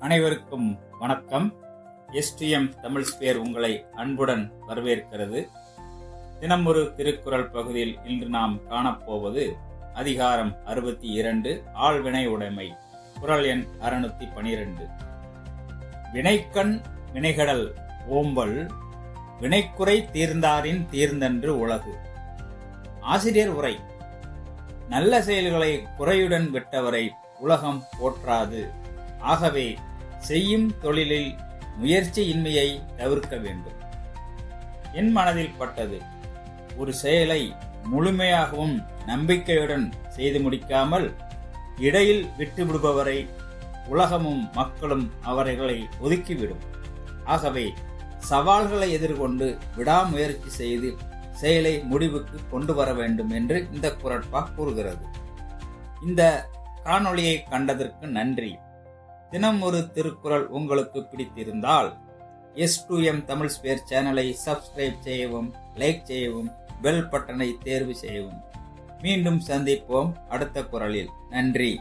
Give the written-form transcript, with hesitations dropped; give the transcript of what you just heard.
அனைவருக்கும் வணக்கம். STM Tamil spare உங்களை அன்புடன் வரவேற்கிறது. தினம் ஒரு திருக்குறள் பகுதியில் இன்று நாம் காணப்போவது அதிகாரம் 62 ஆள்வினை உடைமை, குறள் எண் 612. வினைக்கண் வினைகடல் ஓம்பல், வினைக்குறை தீர்ந்தாரின் தீர்ந்தன்று உலகு. ஆசிரியர் உரை: நல்ல செயல்களை குறையுடன் விட்டவரை உலகம் போற்றாது. ஆகவே செய்யும் தொழிலில் முயற்சியின்மையை தவிர்க்க வேண்டும். என் மனதில் பட்டது, ஒரு செயலை முழுமையாகவும் நம்பிக்கையுடன் செய்து முடிக்காமல் இடையில் விட்டுவிடுபவரை உலகமும் மக்களும் அவர்களை ஒதுக்கிவிடும். ஆகவே சவால்களை எதிர்கொண்டு விடாமுயற்சி செய்து செயலை முடிவுக்கு கொண்டு வர வேண்டும் என்று இந்த குறட்பா கூறுகிறது. இந்த காணொளியை கண்டதற்கு நன்றி. தினம் ஒரு திருக்குறள் உங்களுக்கு பிடித்திருந்தால் S2M தமிழ் ஸ்பேர் சேனலை சப்ஸ்கிரைப் செய்யவும், லைக் செய்யவும், பெல் பட்டனை தேர்வு செய்யவும். மீண்டும் சந்திப்போம் அடுத்த குறளில். நன்றி.